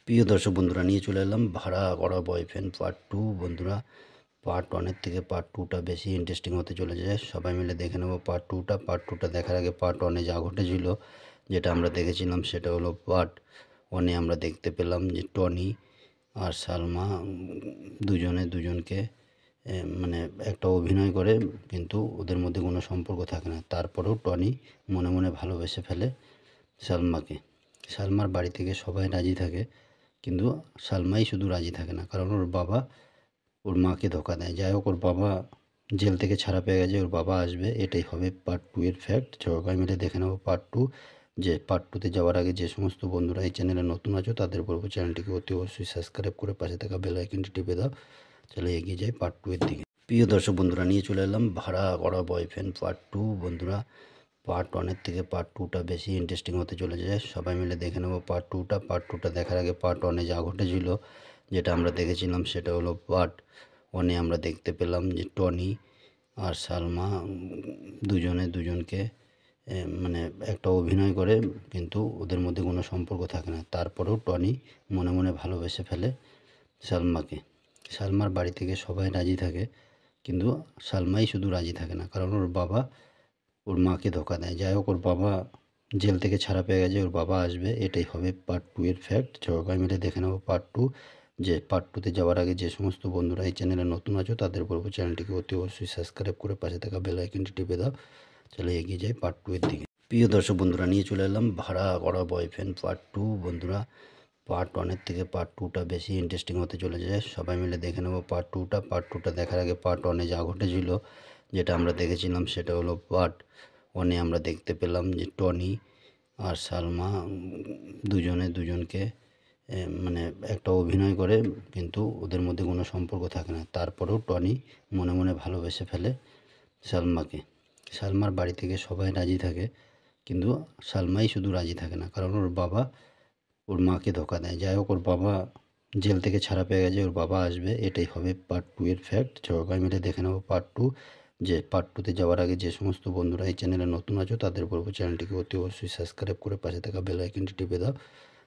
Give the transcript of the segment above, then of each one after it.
প্রিয় দর্শক বন্ধুরা, নিয়ে চলে এলাম ভাড়া করা বয়ফ্রেন্ড পার্ট 2। বন্ধুরা, পার্ট 1-এর থেকে পার্ট 2টা বেশি ইন্টারেস্টিং হতে চলেছে। সবাই মিলে দেখে নেব পার্ট 2টা। পার্ট 2টা দেখার আগে পার্ট 1-এ যা ঘটেছিল, যেটা আমরা দেখেছিলাম, সেটা হলো পার্ট 1-এ আমরা দেখতে পেলাম যে টনি আর সালমা দুজনে দুজনকে মানে একটা অভিনয় করে, কিন্তু ওদের মধ্যে কোনো সম্পর্ক থাকে না। তারপরেও টনি মনে মনে ভালোবেসে ফেলে সালমাকে। সালমার বাড়ি থেকে সবাই রাজি থাকে, কিন্তু সালমাই শুধু রাজি থাকে না, কারণ ওর বাবা ওর মাকে ধোকা দেয়। যাই হোক, ওর বাবা জেল থেকে ছাড়া পেয়ে গেছে, ওর বাবা আসবে, এটাই হবে পার্ট 2-এর ফ্যাক্ট। সবাই মিলে দেখে নেব পার্ট 2। যে পার্ট 2-তে যাওয়ার আগে যে সমস্ত বন্ধুরা এই চ্যানেলে নতুন আছো, তাদের বলবো চ্যানেলটিকে অতি অবশ্যই সাবস্ক্রাইব করে পাশে থাকা বেল আইকনটি টিপে দাও। চলে এগিয়ে যাই পার্ট 2-এর দিকে। প্রিয় দর্শক বন্ধুরা, নিয়ে চলে এলাম ভাড়া করা বয়ফ্রেন্ড পার্ট 2। বন্ধুরা, পার্ট 1-এর থেকে পার্ট 2টা বেশি ইন্টারেস্টিং হতে চলেছে। সবাই মিলে দেখে নেব পার্ট 2টা। পার্ট 2টা দেখার আগে পার্ট 1-এ যা ঘটেছিল, যেটা আমরা দেখেছিলাম, সেটা হলো পার্ট 1-এ আমরা দেখতে পেলাম যে টনি আর সালমা দুজনে দুজনকে মানে একটা অভিনয় করে, কিন্তু ওদের মধ্যে কোনো সম্পর্ক থাকে না। তারপরেও টনি মনে মনে ভালোবেসে ফেলে সালমাকে। সালমার বাড়ি থেকে সবাই রাজি থাকে, কিন্তু সালমাই শুধু রাজি থাকে না, কারণ ওর বাবা ওর মাকে ধোকা দেয়। যাই হোক, ওর বাবা জেল থেকে ছাড়া পেয়ে গেছে, ওর বাবা আসবে, এটাই হবে পার্ট 2-এর ফ্যাক্ট। সবাই মিলে দেখে নেব পার্ট 2। যে পার্ট 2-তে যাওয়ার আগে যে সমস্ত বন্ধুরা এই চ্যানেলে নতুন আছো, তাদের বলবো চ্যানেলটিকে অতি অবশ্যই সাবস্ক্রাইব করে পাশে থাকা বেল আইকনটি টিপে দাও। চলে এগিয়ে যাই পার্ট 2-এর দিকে। প্রিয় দর্শক বন্ধুরা, নিয়ে চলে এলাম ভাড়া করা বয়ফ্রেন্ড পার্ট 2। বন্ধুরা, পার্ট 1-এর থেকে পার্ট 2টা বেশি ইন্টারেস্টিং হতে চলেছে। সবাই মিলে দেখে নেব পার্ট 2টা। পার্ট 2টা দেখার আগে পার্ট 1-এ যা ঘটেছিল, যেটা আমরা দেখেছিলাম, সেটা হলো পার্ট 1-এ আমরা দেখতে পেলাম যে টনি আর সালমা দুজনে দুজনকে মানে একটা অভিনয় করে, কিন্তু ওদের মধ্যে কোনো সম্পর্ক থাকে না। তারপরেও টনি মনে মনে ভালোবেসে ফেলে সালমাকে। সালমার বাড়ি থেকে সবাই রাজি থাকে, কিন্তু সালমাই শুধু রাজি থাকে না, কারণ ওর বাবা ওর মাকে ধোকা দেয়। যাই হোক, ওর বাবা জেল থেকে ছাড়া পেয়ে গেছে, ওর বাবা আসবে, এটাই হবে পার্ট 2-এর ফ্যাক্ট। সবাই মিলে দেখে নেব পার্ট 2। যে পার্ট 2-তে যাওয়ার আগে যে সমস্ত বন্ধুরা এই চ্যানেলে নতুন আছো, তাদের বলবো চ্যানেলটিকে অতি অবশ্যই সাবস্ক্রাইব করে পাশে থাকা বেল আইকনটি টিপে দাও।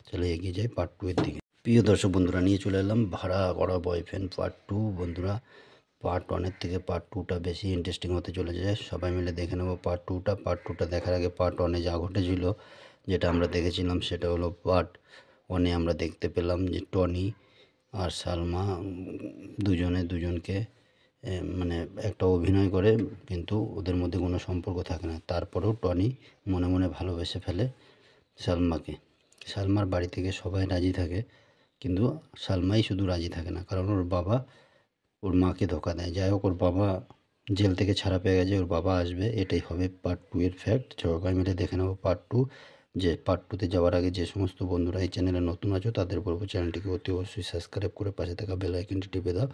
চলে এগিয়ে যাই পার্ট 2-এর দিকে। প্রিয় দর্শক বন্ধুরা, নিয়ে চলে এলাম ভাড়া করা বয়ফ্রেন্ড পার্ট 2। বন্ধুরা, পার্ট 1-এর থেকে পার্ট 2টা বেশি ইন্টারেস্টিং হতে চলেছে। সবাই মিলে দেখে নেব পার্ট 2টা। পার্ট 2টা দেখার আগে পার্ট 1-এ যা ঘটেছিল, যেটা আমরা দেখেছিলাম, সেটা হলো পার্ট 1-এ আমরা দেখতে পেলাম যে টনি আর সালমা দুজনে দুজনকে মানে একটা অভিনয় করে, কিন্তু ওদের মধ্যে কোনো সম্পর্ক থাকে না। তারপরেও টনি মনে মনে ভালোবেসে ফেলে সালমাকে। সালমার বাড়ি থেকে সবাই রাজি থাকে, কিন্তু সালমাই শুধু রাজি থাকে না, কারণ ওর বাবা ওর মাকে ধোকা দেয়। যাই হোক, ওর বাবা জেল থেকে ছাড়া পেয়ে গেছে, ওর বাবা আসবে, এটাই হবে পার্ট 2-এর ফ্যাক্ট। সবাই মিলে দেখে নেব পার্ট 2। যে পার্ট 2-তে যাওয়ার আগে যে সমস্ত বন্ধুরা এই চ্যানেলে নতুন আছো, তাদের বলবো চ্যানেলটিকে অতি অবশ্যই সাবস্ক্রাইব করে পাশে থাকা বেল আইকনটি টিপে দাও।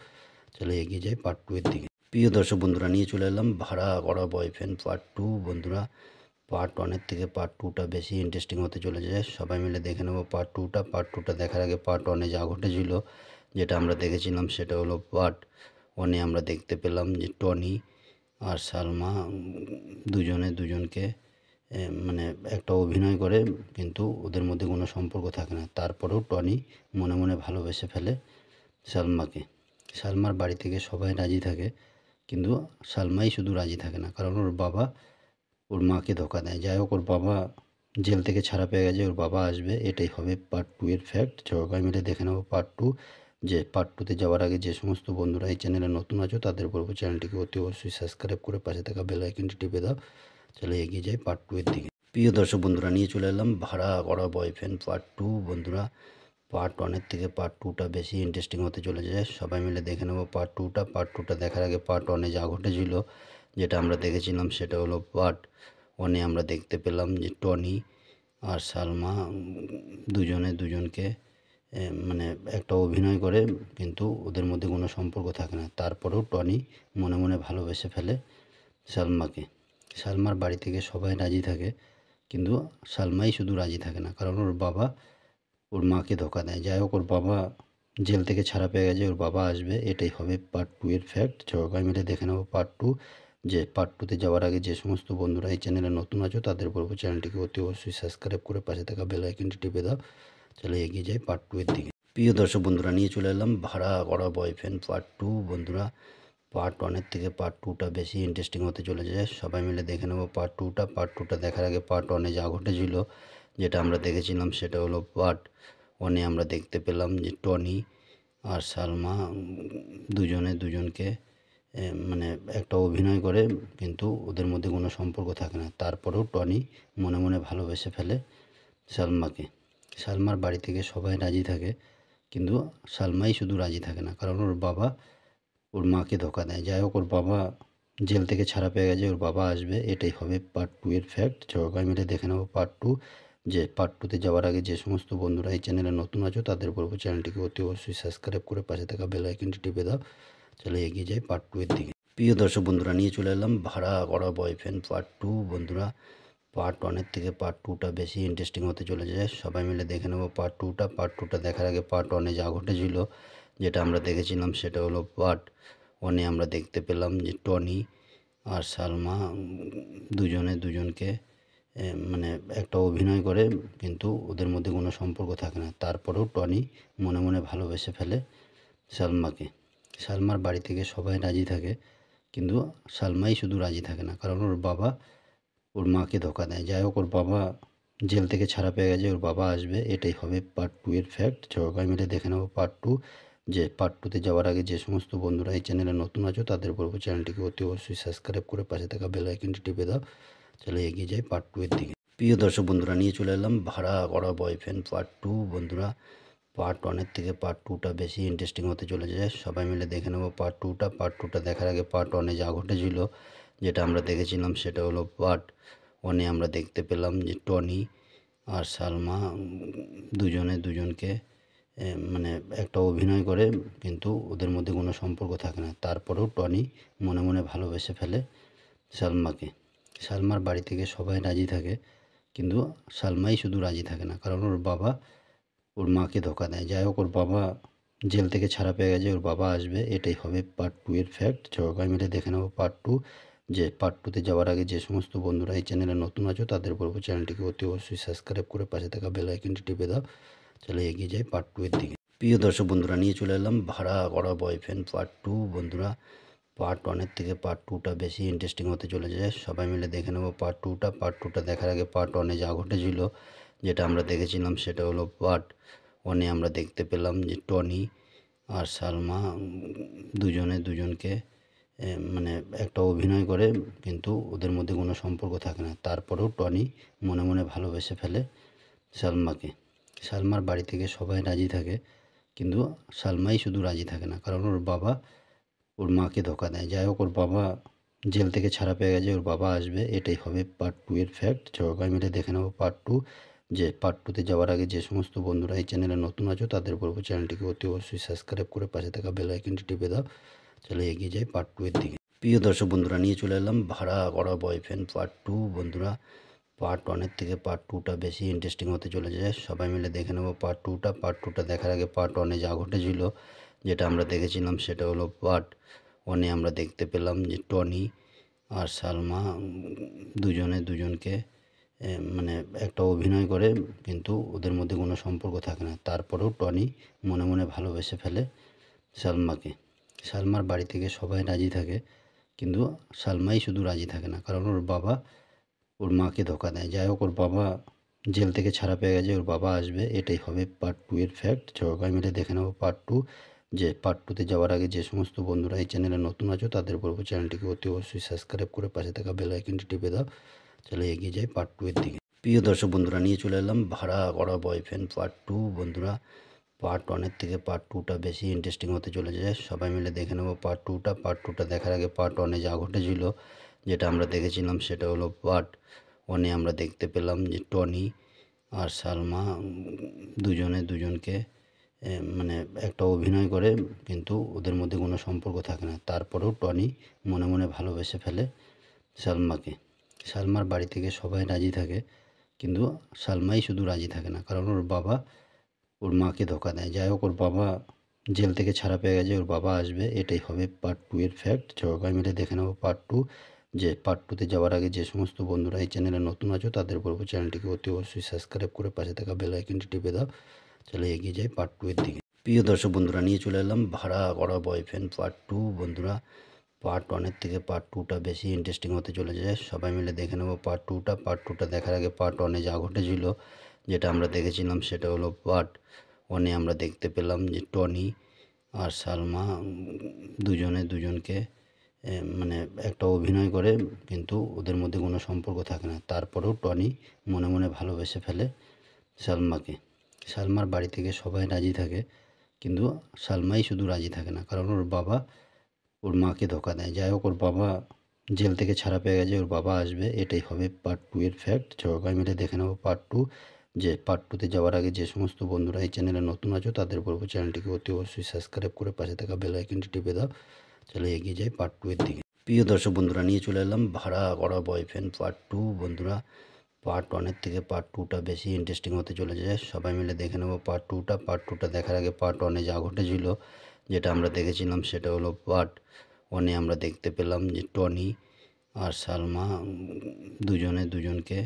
চলে এগিয়ে যাই পার্ট 2-এর দিকে। প্রিয় দর্শক বন্ধুরা, নিয়ে চলে এলাম ভাড়া করা বয়ফ্রেন্ড পার্ট 2। বন্ধুরা, পার্ট 1-এর থেকে পার্ট 2টা বেশি ইন্টারেস্টিং হতে চলেছে। সবাই মিলে দেখে নেব পার্ট 2টা। পার্ট 2টা দেখার আগে পার্ট 1-এ যা ঘটেছিল, যেটা আমরা দেখেছিলাম, সেটা হলো পার্ট 1-এ আমরা দেখতে পেলাম যে টনি আর সালমা দুজনে দুজনকে মানে একটা অভিনয় করে, কিন্তু ওদের মধ্যে কোনো সম্পর্ক থাকে না। তারপরেও টনি মনে মনে ভালোবেসে ফেলে সালমাকে। সালমার বাড়ি থেকে সবাই রাজি থাকে, কিন্তু সালমাই শুধু রাজি থাকে না, কারণ ওর বাবা ওর মাকে ধোকা দেয়। যাই হোক, ওর বাবা জেল থেকে ছাড়া পেয়ে গেছে, ওর বাবা আসবে, এটাই হবে পার্ট 2-এর ফ্যাক্ট। সবাই মিলে দেখে নেব পার্ট 2। যে পার্ট 2-তে যাওয়ার আগে যে সমস্ত বন্ধুরা এই চ্যানেলে নতুন আছো, তাদের বলবো চ্যানেলটিকে অতি অবশ্যই সাবস্ক্রাইব করে পাশে থাকা বেল আইকনটি টিপে দাও। চলে এগিয়ে যাই পার্ট 2-এর দিকে। প্রিয় দর্শক বন্ধুরা, নিয়ে চলে এলাম ভাড়া করা বয়ফ্রেন্ড পার্ট 2। বন্ধুরা, পার্ট 1-এর থেকে পার্ট 2টা বেশি ইন্টারেস্টিং হতে চলেছে। সবাই মিলে দেখে নেব পার্ট 2টা। পার্ট 2টা দেখার আগে পার্ট 1-এ যা ঘটেছিল, যেটা আমরা দেখেছিলাম, সেটা হলো পার্ট 1-এ আমরা দেখতে পেলাম যে টনি আর সালমা দুজনে দুজনকে মানে একটা অভিনয় করে, কিন্তু ওদের মধ্যে কোনো সম্পর্ক থাকে না। তারপরেও টনি মনে মনে ভালোবেসে ফেলে সালমাকে। সালমার বাড়ি থেকে সবাই রাজি থাকে, কিন্তু সালমাই শুধু রাজি থাকে না, কারণ ওর বাবা ওর মাকে ধোকা দেয়। যাই হোক, ওর বাবা জেল থেকে ছাড়া পেয়ে গেছে, ওর বাবা আসবে, এটাই হবে পার্ট 2-এর ফ্যাক্ট। সবাই মিলে দেখে নেব পার্ট 2। যে পার্ট 2-তে যাওয়ার আগে যে সমস্ত বন্ধুরা এই চ্যানেলে নতুন আছো, তাদের বলবো চ্যানেলটিকে অতি অবশ্যই সাবস্ক্রাইব করে পাশে থাকা বেল আইকনটি টিপে দাও। চলে এগিয়ে যাই পার্ট 2-এর দিকে। প্রিয় দর্শক বন্ধুরা, নিয়ে চলে এলাম ভাড়া করা বয়ফ্রেন্ড পার্ট 2। বন্ধুরা, পার্ট 1-এর থেকে পার্ট 2টা বেশি ইন্টারেস্টিং হতে চলেছে। সবাই মিলে দেখে নেব পার্ট 2টা। পার্ট 2টা দেখার আগে পার্ট 1-এ যা ঘটেছিল, যেটা আমরা দেখেছিলাম, সেটা হলো পার্ট 1-এ আমরা দেখতে পেলাম যে টনি আর সালমা দুজনে দুজনকে মানে একটা অভিনয় করে, কিন্তু ওদের মধ্যে কোনো সম্পর্ক থাকে না। তারপরেও টনি মনে মনে ভালোবেসে ফেলে সালমাকে। সালমার বাড়ি থেকে সবাই রাজি থাকে, কিন্তু সালমাই শুধু রাজি থাকে না, কারণ ওর বাবা ওর মাকে ধোকা দেয়। যাই হোক, ওর বাবা জেল থেকে ছাড়া পেয়ে গেছে, ওর বাবা আসবে, এটাই হবে পার্ট 2-এর ফ্যাক্ট। সবাই মিলে দেখে নেব পার্ট 2। যে পার্ট 2-তে যাওয়ার আগে যে সমস্ত বন্ধুরা এই চ্যানেলে নতুন আছো, তাদের বলবো চ্যানেলটিকে অতি অবশ্যই সাবস্ক্রাইব করে পাশে থাকা বেল আইকনটি টিপে দাও। চলে এগিয়ে যাই পার্ট 2-এর দিকে। প্রিয় দর্শক বন্ধুরা, নিয়ে চলে এলাম ভাড়া করা বয়ফ্রেন্ড পার্ট 2। বন্ধুরা, পার্ট 1-এর থেকে পার্ট 2টা বেশি ইন্টারেস্টিং হতে চলেছে। সবাই মিলে দেখে নেব পার্ট 2টা। পার্ট 2টা দেখার আগে পার্ট 1-এ যা ঘটেছিল, যেটা আমরা দেখেছিলাম, সেটা হলো পার্ট 1-এ আমরা দেখতে পেলাম যে টনি আর সালমা দুজনে দুজনকে মানে একটা অভিনয় করে, কিন্তু ওদের মধ্যে কোনো সম্পর্ক থাকে না। তারপরেও টনি মনে মনে ভালোবেসে ফেলে সালমাকে। সালমার বাড়ি থেকে সবাই রাজি থাকে, কিন্তু সালমাই শুধু রাজি থাকে না, কারণ ওর বাবা ওর মাকে ধোকা দেয়। যাই হোক, ওর বাবা জেল থেকে ছাড়া পেয়ে গেছে, ওর বাবা আসবে, এটাই হবে পার্ট 2-এর ফ্যাক্ট। সবাই মিলে দেখে নেব পার্ট 2। যে পার্ট 2-তে যাওয়ার আগে যে সমস্ত বন্ধুরা এই চ্যানেলে নতুন আছো, তাদের বলবো চ্যানেলটিকে অতি অবশ্যই সাবস্ক্রাইব করে পাশে থাকা বেল আইকনটি টিপে দাও। চলে এগিয়ে যাই পার্ট 2-এর দিকে। প্রিয় দর্শক বন্ধুরা, নিয়ে চলে এলাম ভাড়া করা বয়ফ্রেন্ড পার্ট 2। বন্ধুরা, পার্ট 1-এর থেকে পার্ট 2টা বেশি ইন্টারেস্টিং হতে চলেছে। সবাই মিলে দেখে নেব পার্ট 2টা। পার্ট 2টা দেখার আগে পার্ট 1-এ যা ঘটেছিল, যেটা আমরা দেখেছিলাম, সেটা হলো পার্ট 1-এ আমরা দেখতে পেলাম যে টনি আর সালমা দুজনে দুজনকে মানে একটা অভিনয় করে, কিন্তু ওদের মধ্যে কোনো সম্পর্ক থাকে না। তারপরেও টনি মনে মনে ভালোবেসে ফেলে সালমাকে। সালমার বাড়ি থেকে সবাই রাজি থাকে, কিন্তু সালমাই শুধু রাজি থাকে না, কারণ ওর বাবা ওর মাকে ধোকা দেয়। যাই হোক, ওর বাবা জেল থেকে ছাড়া পেয়ে গেছে, ওর বাবা আসবে, এটাই হবে পার্ট 2-এর ফ্যাক্ট। সবাই মিলে দেখে নেব পার্ট 2। যে পার্ট 2-তে যাওয়ার আগে যে সমস্ত বন্ধুরা এই চ্যানেলে নতুন আছো, তাদের বলবো চ্যানেলটিকে অতি অবশ্যই সাবস্ক্রাইব করে পাশে থাকা বেল আইকনটি টিপে দাও। চলে এগিয়ে যাই পার্ট 2-এর দিকে। প্রিয় দর্শক বন্ধুরা, নিয়ে চলে এলাম ভাড়া করা বয়ফ্রেন্ড পার্ট 2। বন্ধুরা, পার্ট 1-এর থেকে পার্ট 2টা বেশি ইন্টারেস্টিং হতে চলেছে। সবাই মিলে দেখে নেব পার্ট 2টা। পার্ট 2টা দেখার আগে পার্ট 1-এ যা ঘটেছিল, যেটা আমরা দেখেছিলাম, সেটা হলো পার্ট 1-এ আমরা দেখতে পেলাম যে টনি আর সালমা দুজনে দুজনকে মানে একটা অভিনয় করে, কিন্তু ওদের মধ্যে কোনো সম্পর্ক থাকে না। তারপরেও টনি মনে মনে ভালোবেসে ফেলে সালমাকে। সালমার বাড়ি থেকে সবাই রাজি থাকে, কিন্তু সালমাই শুধু রাজি থাকে না, কারণ ওর বাবা ওর মাকে ধোকা দেয়। যাই হোক, ওর বাবা জেল থেকে ছাড়া পেয়ে গেছে, ওর বাবা আসবে, এটাই হবে পার্ট 2-এর ফ্যাক্ট। সবাই মিলে দেখে নেব পার্ট 2। যে পার্ট 2-তে যাওয়ার আগে যে সমস্ত বন্ধুরা এই চ্যানেলে নতুন আছো, তাদের বলবো চ্যানেলটিকে অতি অবশ্যই সাবস্ক্রাইব করে পাশে থাকা বেল আইকনটি টিপে দাও। চলে এগিয়ে যাই পার্ট 2-এর দিকে। প্রিয় দর্শক বন্ধুরা, নিয়ে চলে এলাম ভাড়া করা বয়ফ্রেন্ড পার্ট 2। বন্ধুরা, পার্ট 1-এর থেকে পার্ট 2টা বেশি ইন্টারেস্টিং হতে চলেছে। সবাই মিলে দেখে নেব পার্ট 2টা। পার্ট 2টা দেখার আগে পার্ট 1-এ যা ঘটেছিল, যেটা আমরা দেখেছিলাম, সেটা হলো পার্ট 1-এ আমরা দেখতে পেলাম যে টনি আর সালমা দুজনে দুজনকে মানে একটা অভিনয় করে, কিন্তু ওদের মধ্যে কোনো সম্পর্ক থাকে না। তারপরেও টনি মনে মনে ভালোবেসে ফেলে সালমাকে। সালমার বাড়ি থেকে সবাই রাজি থাকে, কিন্তু সালমাই শুধু রাজি থাকে না, কারণ ওর বাবা ওর মাকে ধোকা দেয়। যাই হোক, ওর বাবা জেল থেকে ছাড়া পেয়ে গেছে, ওর বাবা আসবে, এটাই হবে পার্ট 2-এর ফ্যাক্ট। সবাই মিলে দেখে নেব পার্ট 2। যে পার্ট 2-তে যাওয়ার আগে যে সমস্ত বন্ধুরা এই চ্যানেলে নতুন আছো, তাদের বলবো চ্যানেলটিকে অতি অবশ্যই সাবস্ক্রাইব করে পাশে থাকা বেল আইকনটি টিপে দাও। চলে এগিয়ে যাই পার্ট 2-এর দিকে। প্রিয় দর্শক বন্ধুরা, নিয়ে চলে এলাম ভাড়া করা বয়ফ্রেন্ড পার্ট 2। বন্ধুরা, পার্ট 1-এর থেকে পার্ট 2টা বেশি ইন্টারেস্টিং হতে চলেছে। সবাই মিলে দেখে নেব পার্ট 2টা। পার্ট 2টা দেখার আগে পার্ট 1-এ যা ঘটেছিল, যেটা আমরা দেখেছিলাম, সেটা হলো পার্ট 1-এ আমরা দেখতে পেলাম যে টনি আর সালমা দুজনে দুজনকে মানে একটা অভিনয় করে, কিন্তু ওদের মধ্যে কোনো সম্পর্ক থাকে না। তারপরেও টনি মনে মনে ভালোবেসে ফেলে সালমাকে। সালমার বাড়ি থেকে সবাই রাজি থাকে, কিন্তু সালমাই শুধু রাজি থাকে না, কারণ ওর বাবা ওর মাকে ধোকা দেয়। যাই হোক, ওর বাবা জেল থেকে ছাড়া পেয়ে গেছে, ওর বাবা আসবে, এটাই হবে পার্ট 2-এর ফ্যাক্ট। সবাই মিলে দেখে নেব পার্ট 2। যে পার্ট 2-তে যাওয়ার আগে যে সমস্ত বন্ধুরা এই চ্যানেলে নতুন আছো, তাদের বলবো চ্যানেলটিকে অতি অবশ্যই সাবস্ক্রাইব করে পাশে থাকা বেল আইকনটি টিপে দাও। চলে এগিয়ে যাই পার্ট 2-এর দিকে। প্রিয় দর্শক বন্ধুরা, নিয়ে চলে এলাম ভাড়া করা বয়ফ্রেন্ড পার্ট 2। বন্ধুরা, পার্ট 1-এর থেকে পার্ট 2টা বেশি ইন্টারেস্টিং হতে চলেছে। সবাই মিলে দেখে নেব পার্ট 2টা। পার্ট 2টা দেখার আগে পার্ট 1-এ যা ঘটেছিল, যেটা আমরা দেখেছিলাম, সেটা হলো পার্ট 1-এ আমরা দেখতে পেলাম যে টনি আর সালমা দুজনে দুজনকে মানে একটা অভিনয় করে, কিন্তু ওদের মধ্যে কোনো সম্পর্ক থাকে না। তারপরেও টনি মনে মনে ভালোবেসে ফেলে সালমাকে। সালমার বাড়ি থেকে সবাই রাজি থাকে, কিন্তু সালমাই শুধু রাজি থাকে না, কারণ ওর বাবা ওর মাকে ধোকা দেয়। যাই হোক, ওর বাবা জেল থেকে ছাড়া পেয়ে গেছে, ওর বাবা আসবে, এটাই হবে পার্ট 2-এর ফ্যাক্ট। সবাই মিলে দেখে নেব পার্ট 2। যে পার্ট 2-তে যাওয়ার আগে যে সমস্ত বন্ধুরা এই চ্যানেলে নতুন আছো, তাদের বলবো চ্যানেলটিকে অতি অবশ্যই সাবস্ক্রাইব করে পাশে থাকা বেল আইকনটি টিপে দাও। চলে এগিয়ে যাই পার্ট 2-এর দিকে। প্রিয় দর্শক বন্ধুরা, নিয়ে চলে এলাম ভাড়া করা বয়ফ্রেন্ড পার্ট 2। বন্ধুরা, পার্ট 1-এর থেকে পার্ট 2টা বেশি ইন্টারেস্টিং হতে চলেছে। সবাই মিলে দেখে নেব পার্ট 2টা। পার্ট 2টা দেখার আগে পার্ট 1-এ যা ঘটেছিল, যেটা আমরা দেখেছিলাম, সেটা হলো পার্ট 1-এ আমরা দেখতে পেলাম যে টনি আর সালমা দুজনে দুজনকে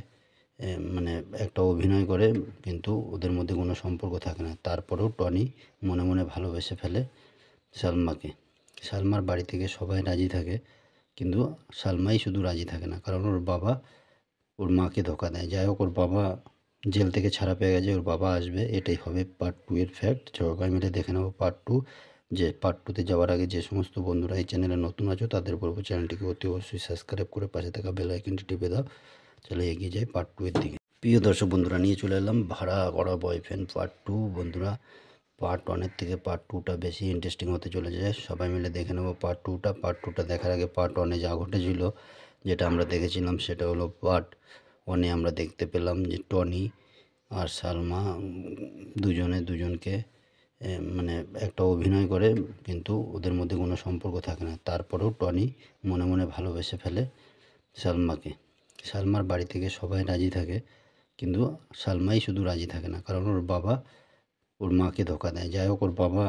মানে একটা অভিনয় করে, কিন্তু ওদের মধ্যে কোনো সম্পর্ক থাকে না। তারপরেও টনি মনে মনে ভালোবেসে ফেলে সালমাকে। সালমার বাড়ি থেকে সবাই রাজি থাকে, কিন্তু সালমাই শুধু রাজি থাকে না, কারণ ওর বাবা ওর মাকে ধোকা দেয়। যাই হোক, ওর বাবা জেল থেকে ছাড়া পেয়ে গেছে, ওর বাবা আসবে, এটাই হবে পার্ট 2-এর ফ্যাক্ট। সবাই মিলে দেখে নেব পার্ট 2। যে পার্ট 2-তে যাওয়ার আগে যে সমস্ত বন্ধুরা এই চ্যানেলে নতুন আছো, তাদের বলবো চ্যানেলটিকে অতি অবশ্যই সাবস্ক্রাইব করে পাশে থাকা বেল আইকনটি টিপে দাও। চলে এগিয়ে যাই পার্ট 2-এর দিকে। প্রিয় দর্শক বন্ধুরা, নিয়ে চলে এলাম ভাড়া করা বয়ফ্রেন্ড পার্ট 2। বন্ধুরা, পার্ট 1-এর থেকে পার্ট 2টা বেশি ইন্টারেস্টিং হতে চলেছে। সবাই মিলে দেখে নেব পার্ট 2টা। পার্ট 2টা দেখার আগে পার্ট 1-এ যা ঘটেছিল, যেটা আমরা দেখেছিলাম, সেটা হলো পার্ট 1-এ আমরা দেখতে পেলাম যে টনি আর সালমা দুজনে দুজনকে মানে একটা অভিনয় করে, কিন্তু ওদের মধ্যে কোনো সম্পর্ক থাকে না। তারপরেও টনি মনে মনে ভালোবেসে ফেলে সালমাকে। সালমার বাড়ি থেকে সবাই রাজি থাকে, কিন্তু সালমাই শুধু রাজি থাকে না, কারণ ওর বাবা ওর মাকে ধোকা দেয়। যাই হোক, ওর বাবা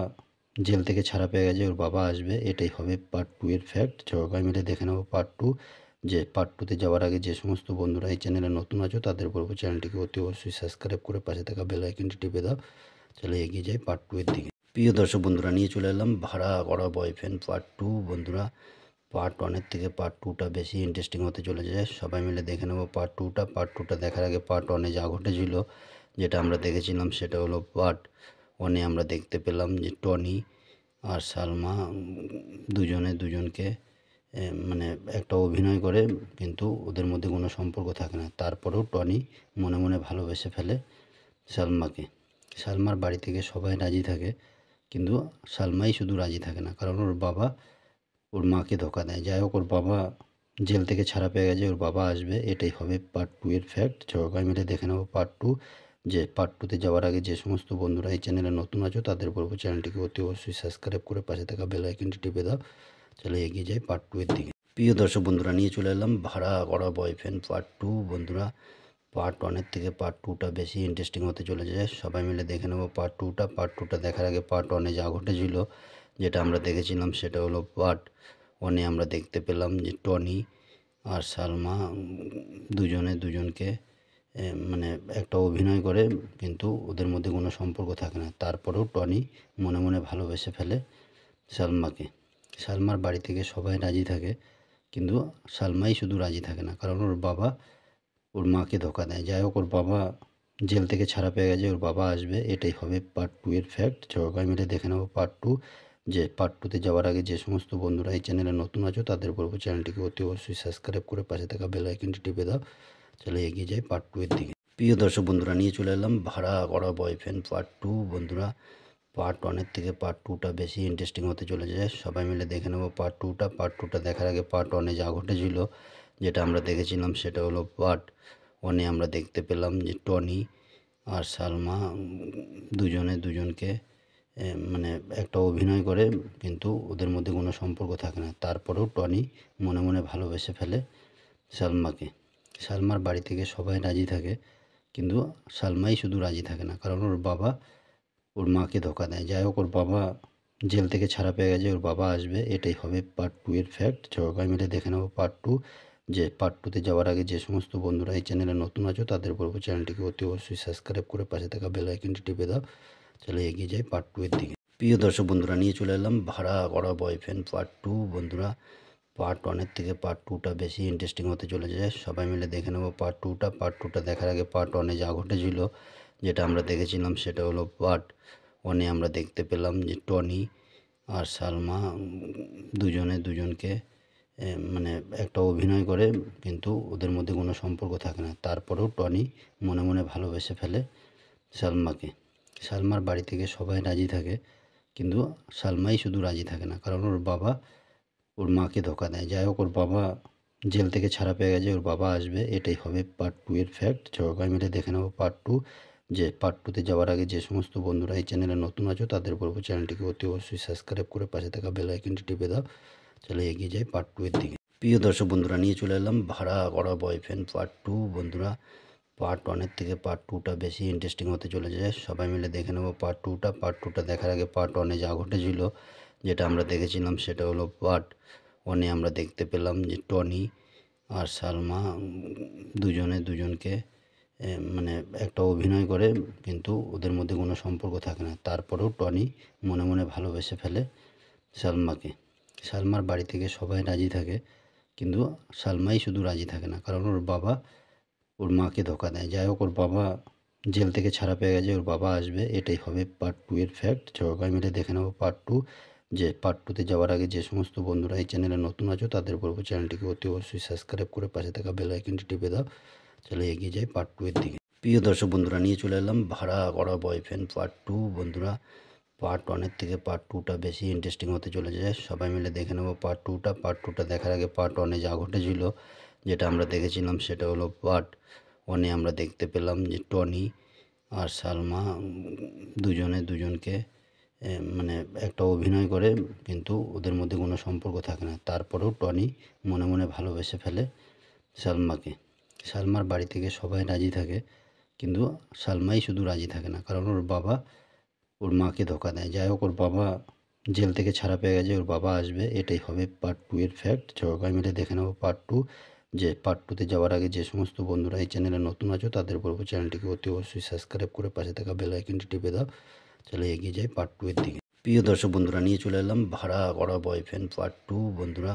জেল থেকে ছাড়া পেয়ে গেছে, ওর বাবা আসবে, এটাই হবে পার্ট 2-এর ফ্যাক্ট। সবাই মিলে দেখে নেব পার্ট 2। যে পার্ট 2-তে যাওয়ার আগে যে সমস্ত বন্ধুরা এই চ্যানেলে নতুন আছো, তাদের বলবো চ্যানেলটিকে অতি অবশ্যই সাবস্ক্রাইব করে পাশে থাকা বেল আইকনটি টিপে দাও। চলে এগিয়ে যাই পার্ট 2-এর দিকে। প্রিয় দর্শক বন্ধুরা, নিয়ে চলে এলাম ভাড়া করা বয়ফ্রেন্ড পার্ট 2। বন্ধুরা, পার্ট 1-এর থেকে পার্ট 2টা বেশি ইন্টারেস্টিং হতে চলেছে। সবাই মিলে দেখে নেব পার্ট 2টা। পার্ট 2টা দেখার আগে পার্ট 1-এ যা ঘটেছিল, যেটা আমরা দেখেছিলাম, সেটা হলো পার্ট 1-এ আমরা দেখতে পেলাম যে টনি আর সালমা দুজনে দুজনকে মানে একটা অভিনয় করে, কিন্তু ওদের মধ্যে কোনো সম্পর্ক থাকে না। তারপরেও টনি মনে মনে ভালোবেসে ফেলে সালমাকে। সালমার বাড়ি থেকে সবাই রাজি থাকে, কিন্তু সালমাই শুধু রাজি থাকে না, কারণ ওর বাবা ওর মাকে ধোকা দেয়। যাই হোক, ওর বাবা জেল থেকে ছাড়া পেয়ে গেছে, ওর বাবা আসবে, এটাই হবে পার্ট 2-এর ফ্যাক্ট। সবাই মিলে দেখে নেব পার্ট 2। যে পার্ট 2-তে যাওয়ার আগে যে সমস্ত বন্ধুরা এই চ্যানেলে নতুন আছো, তাদের বলবো চ্যানেলটিকে অতি অবশ্যই সাবস্ক্রাইব করে পাশে থাকা বেল আইকনটি টিপে দাও। চলে এগিয়ে যাই পার্ট 2-এর দিকে। প্রিয় দর্শক বন্ধুরা, নিয়ে চলে এলাম ভাড়া করা বয়ফ্রেন্ড পার্ট 2। বন্ধুরা, পার্ট 1-এর থেকে পার্ট 2টা বেশি ইন্টারেস্টিং হতে চলেছে। সবাই মিলে দেখে নেব পার্ট 2টা। পার্ট 2টা দেখার আগে পার্ট 1-এ যা ঘটেছিল, যেটা আমরা দেখেছিলাম, সেটা হলো পার্ট 1-এ আমরা দেখতে পেলাম যে টনি আর সালমা দুজনে দুজনকে মানে একটা অভিনয় করে, কিন্তু ওদের মধ্যে কোনো সম্পর্ক থাকে না। তারপরেও টনি মনে মনে ভালোবেসে ফেলে সালমাকে। সালমার বাড়ি থেকে সবাই রাজি থাকে, কিন্তু সালমাই শুধু রাজি থাকে না, কারণ ওর বাবা ওর মাকে ধোকা দেয়। যাই হোক, ওর বাবা জেল থেকে ছাড়া পেয়ে গেছে, ওর বাবা আসবে, এটাই হবে পার্ট 2-এর ফ্যাক্ট। সবাই মিলে দেখে নেব পার্ট 2। যে পার্ট 2-তে যাওয়ার আগে যে সমস্ত বন্ধুরা এই চ্যানেলে নতুন আছো, তাদের বলবো চ্যানেলটিকে অতি অবশ্যই সাবস্ক্রাইব করে পাশে থাকা বেল আইকনটি টিপে দাও। চলে এগিয়ে যাই পার্ট 2-এর দিকে। প্রিয় দর্শক বন্ধুরা, নিয়ে চলে এলাম ভাড়া করা বয়ফ্রেন্ড পার্ট 2। বন্ধুরা, পার্ট 1-এর থেকে পার্ট 2টা বেশি ইন্টারেস্টিং হতে চলেছে। সবাই মিলে দেখে নেব পার্ট 2টা। পার্ট 2টা দেখার আগে পার্ট 1-এ যা ঘটেছিল, যেটা আমরা দেখেছিলাম, সেটা হলো পার্ট 1-এ আমরা দেখতে পেলাম যে টনি আর সালমা দুজনে দুজনকে মানে একটা অভিনয় করে, কিন্তু ওদের মধ্যে কোনো সম্পর্ক থাকে না। তারপরেও টনি মনে মনে ভালোবেসে ফেলে সালমাকে। সালমার বাড়ি থেকে সবাই রাজি থাকে, কিন্তু সালমাই শুধু রাজি থাকে না, কারণ ওর বাবা ওর মাকে ধোকা দেয়। যাই হোক, ওর বাবা জেল থেকে ছাড়া পেয়ে গেছে, ওর বাবা আসবে, এটাই হবে পার্ট 2-এর ফ্যাক্ট। সবাই মিলে দেখে নেব পার্ট 2। যে পার্ট 2-তে যাওয়ার আগে যে সমস্ত বন্ধুরা এই চ্যানেলে নতুন আছো, তাদের বলবো চ্যানেলটিকে অতি অবশ্যই সাবস্ক্রাইব করে পাশে থাকা বেল আইকনটি টিপে দাও। চলে এগিয়ে যাই পার্ট 2-এর দিকে। প্রিয় দর্শক বন্ধুরা, নিয়ে চলে এলাম ভাড়া করা বয়ফ্রেন্ড পার্ট 2। বন্ধুরা, পার্ট 1-এর থেকে পার্ট 2টা বেশি ইন্টারেস্টিং হতে চলেছে। সবাই মিলে দেখে নেব পার্ট 2টা। পার্ট 2টা দেখার আগে পার্ট 1-এ যা ঘটেছিল, যেটা আমরা দেখেছিলাম, সেটা হলো পার্ট 1-এ আমরা দেখতে পেলাম যে টনি আর সালমা দুজনে দুজনকে মানে একটা অভিনয় করে, কিন্তু ওদের মধ্যে কোনো সম্পর্ক থাকে না। তারপরেও টনি মনে মনে ভালোবেসে ফেলে সালমাকে। সালমার বাড়ি থেকে সবাই রাজি থাকে, কিন্তু সালমাই শুধু রাজি থাকে না, কারণ ওর বাবা ওর মাকে ধোকা দেয়। যাই হোক, ওর বাবা জেল থেকে ছাড়া পেয়ে গেছে, ওর বাবা আসবে, এটাই হবে পার্ট 2-এর ফ্যাক্ট। সবাই মিলে দেখে নেব পার্ট 2। যে পার্ট 2-তে যাওয়ার আগে যে সমস্ত বন্ধুরা এই চ্যানেলে নতুন আছো, তাদের বলবো চ্যানেলটিকে অতি অবশ্যই সাবস্ক্রাইব করে পাশে থাকা বেল আইকনটি টিপে দাও। চলে এগিয়ে যাই পার্ট 2-এর দিকে। প্রিয় দর্শক বন্ধুরা, নিয়ে চলে এলাম ভাড়া করা বয়ফ্রেন্ড পার্ট 2। বন্ধুরা, পার্ট 1-এর থেকে পার্ট 2টা বেশি ইন্টারেস্টিং হতে চলেছে। সবাই মিলে দেখে নেব পার্ট 2টা। পার্ট 2টা দেখার আগে পার্ট 1-এ যা ঘটেছিল, যেটা আমরা দেখেছিলাম, সেটা হলো পার্ট 1-এ আমরা দেখতে পেলাম যে টনি আর সালমা দুজনে দুজনকে মানে একটা অভিনয় করে, কিন্তু ওদের মধ্যে কোনো সম্পর্ক থাকে না। তারপরেও টনি মনে মনে ভালোবেসে ফেলে সালমাকে। সালমার বাড়ি থেকে সবাই রাজি থাকে, কিন্তু সালমাই শুধু রাজি থাকে না, কারণ ওর বাবা ওর মাকে ধোকা দেয়। যাই হোক, ওর বাবা জেল থেকে ছাড়া পেয়ে গেছে, ওর বাবা আসবে, এটাই হবে পার্ট 2-এর ফ্যাক্ট। সবাই মিলে দেখে নেব পার্ট 2। যে পার্ট 2-তে যাওয়ার আগে যে সমস্ত বন্ধুরা এই চ্যানেলে নতুন আছো, তাদের বলবো চ্যানেলটিকে অতি অবশ্যই সাবস্ক্রাইব করে পাশে থাকা বেল আইকনটি টিপে দাও। চলে এগিয়ে যাই পার্ট 2-এর দিকে। প্রিয় দর্শক বন্ধুরা, নিয়ে চলে এলাম ভাড়া করা বয়ফ্রেন্ড পার্ট 2। বন্ধুরা, পার্ট 1-এর থেকে পার্ট 2টা বেশি ইন্টারেস্টিং হতে চলেছে। সবাই মিলে দেখে নেব পার্ট 2টা। পার্ট 2টা দেখার আগে পার্ট 1-এ যা ঘটেছিল, যেটা আমরা দেখেছিলাম, সেটা হলো পার্ট 1-এ আমরা দেখতে পেলাম যে টনি আর সালমা দুজনে দুজনকে মানে একটা অভিনয় করে, কিন্তু ওদের মধ্যে কোনো সম্পর্ক থাকে না। তারপরেও টনি মনে মনে ভালোবেসে ফেলে সালমাকে। সালমার বাড়ি থেকে সবাই রাজি থাকে, কিন্তু সালমাই শুধু রাজি থাকে না, কারণ ওর বাবা ওর মাকে ধোকা দেয়। যাই হোক, ওর বাবা জেল থেকে ছাড়া পেয়ে গেছে, ওর বাবা আসবে, এটাই হবে পার্ট 2-এর ফ্যাক্ট। সবাই মিলে দেখে নেব পার্ট 2। যে পার্ট 2-তে যাওয়ার আগে যে সমস্ত বন্ধুরা এই চ্যানেলে নতুন আছো, তাদের বলবো চ্যানেলটিকে অতি অবশ্যই সাবস্ক্রাইব করে পাশে থাকা বেল আইকনটি টিপে দাও। চলে এগিয়ে যাই পার্ট 2-এর দিকে। প্রিয় দর্শক বন্ধুরা, নিয়ে চলে এলাম ভাড়া করা বয়ফ্রেন্ড পার্ট 2। বন্ধুরা,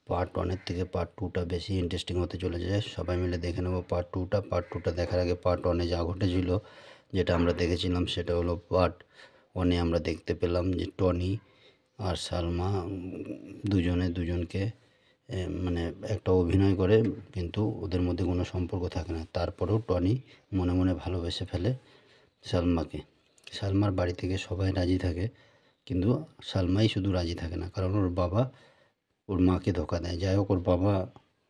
পার্ট 1-এর থেকে পার্ট 2টা বেশি ইন্টারেস্টিং হতে চলেছে। সবাই মিলে দেখে নেব পার্ট 2টা। পার্ট 2টা দেখার আগে পার্ট 1-এ যা ঘটেছিল, যেটা আমরা দেখেছিলাম, সেটা হলো পার্ট 1-এ আমরা দেখতে পেলাম যে টনি আর সালমা দুজনে দুজনকে মানে একটা অভিনয় করে, কিন্তু ওদের মধ্যে কোনো সম্পর্ক থাকে না। তারপরেও টনি মনে মনে ভালোবেসে ফেলে সালমাকে। সালমার বাড়ি থেকে সবাই রাজি থাকে, কিন্তু সালমাই শুধু রাজি থাকে না, কারণ ওর বাবা ওর মাকে ধোকা দেয়। যাই হোক, ওর বাবা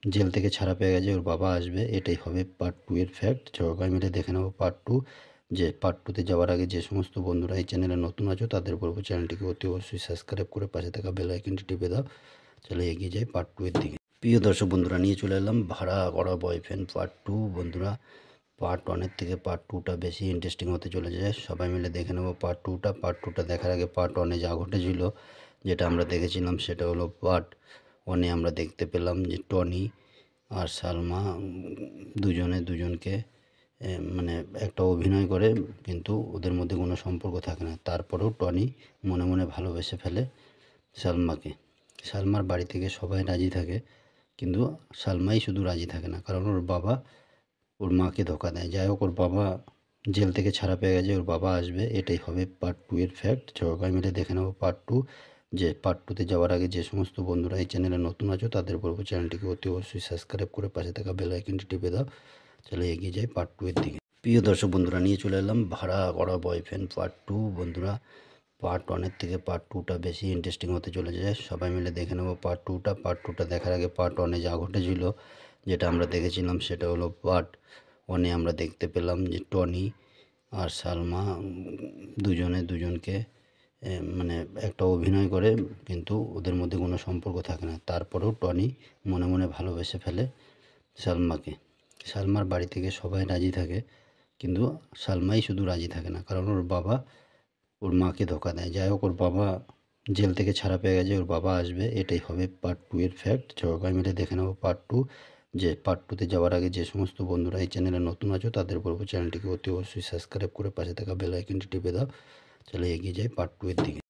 জেল থেকে ছাড়া পেয়ে গেছে, ওর বাবা আসবে, এটাই হবে পার্ট 2-এর ফ্যাক্ট। সবাই মিলে দেখে নেব পার্ট 2। যে পার্ট 2-তে যাওয়ার আগে যে সমস্ত বন্ধুরা এই চ্যানেলে নতুন আছো, তাদের বলবো চ্যানেলটিকে অতি অবশ্যই সাবস্ক্রাইব করে পাশে থাকা বেল আইকনটি টিপে দাও। চলে এগিয়ে যাই পার্ট 2-এর দিকে। প্রিয় দর্শক বন্ধুরা, নিয়ে চলে এলাম ভাড়া করা বয়ফ্রেন্ড পার্ট 2। বন্ধুরা, পার্ট 1-এর থেকে পার্ট 2টা বেশি ইন্টারেস্টিং হতে চলেছে। সবাই মিলে দেখে নেব পার্ট 2টা। পার্ট 2টা দেখার আগে পার্ট 1-এ যা ঘটেছিল, যেটা আমরা দেখেছিলাম, সেটা হলো পার্ট 1-এ আমরা দেখতে পেলাম যে টনি আর সালমা দুজনে দুজনকে মানে একটা অভিনয় করে, কিন্তু ওদের মধ্যে কোনো সম্পর্ক থাকে না। তারপরেও টনি মনে মনে ভালোবেসে ফেলে সালমাকে। সালমার বাড়ি থেকে সবাই রাজি থাকে, কিন্তু সালমাই শুধু রাজি থাকে না, কারণ ওর বাবা ওর মাকে ধোকা দেয়। যাই হোক, ওর বাবা জেল থেকে ছাড়া পেয়ে গেছে, ওর বাবা আসবে, এটাই হবে পার্ট 2-এর ফ্যাক্ট। সবাই মিলে দেখে নেব পার্ট 2। যে পার্ট 2-তে যাওয়ার আগে যে সমস্ত বন্ধুরা এই চ্যানেলে নতুন আছো, তাদের বলবো চ্যানেলটিকে অতি অবশ্যই সাবস্ক্রাইব করে পাশে থাকা বেল আইকনটি টিপে দাও। চলে এগিয়ে যাই পার্ট 2-এর দিকে। প্রিয় দর্শক বন্ধুরা, নিয়ে চলে এলাম ভাড়া করা বয়ফ্রেন্ড পার্ট 2। বন্ধুরা, পার্ট 1-এর থেকে পার্ট 2টা বেশি ইন্টারেস্টিং হতে চলেছে। সবাই মিলে দেখে নেব পার্ট 2টা। পার্ট 2টা দেখার আগে পার্ট 1-এ যা ঘটেছিল, যেটা আমরা দেখেছিলাম, সেটা হলো পার্ট 1-এ আমরা দেখতে পেলাম যে টনি আর সালমা দুজনে দুজনকে মানে একটা অভিনয় করে, কিন্তু ওদের মধ্যে কোনো সম্পর্ক থাকে না। তারপরেও টনি মনে মনে ভালোবেসে ফেলে সালমাকে। সালমার বাড়ি থেকে সবাই রাজি থাকে, কিন্তু সালমাই শুধু রাজি থাকে না, কারণ ওর বাবা ওর মাকে ধোকা দেয়। যাই হোক, ওর বাবা জেল থেকে ছাড়া পেয়ে গেছে, ওর বাবা আসবে, এটাই হবে পার্ট 2-এর ফ্যাক্ট। সবাই মিলে দেখে নেব পার্ট 2। যে পার্ট 2-তে যাওয়ার আগে যে সমস্ত বন্ধুরা এই চ্যানেলে নতুন আছো, তাদের বলবো চ্যানেলটিকে অতি অবশ্যই সাবস্ক্রাইব করে পাশে থাকা বেল আইকনটি টিপে দাও। চলে এগিয়ে যাই পার্ট 2-এর দিকে।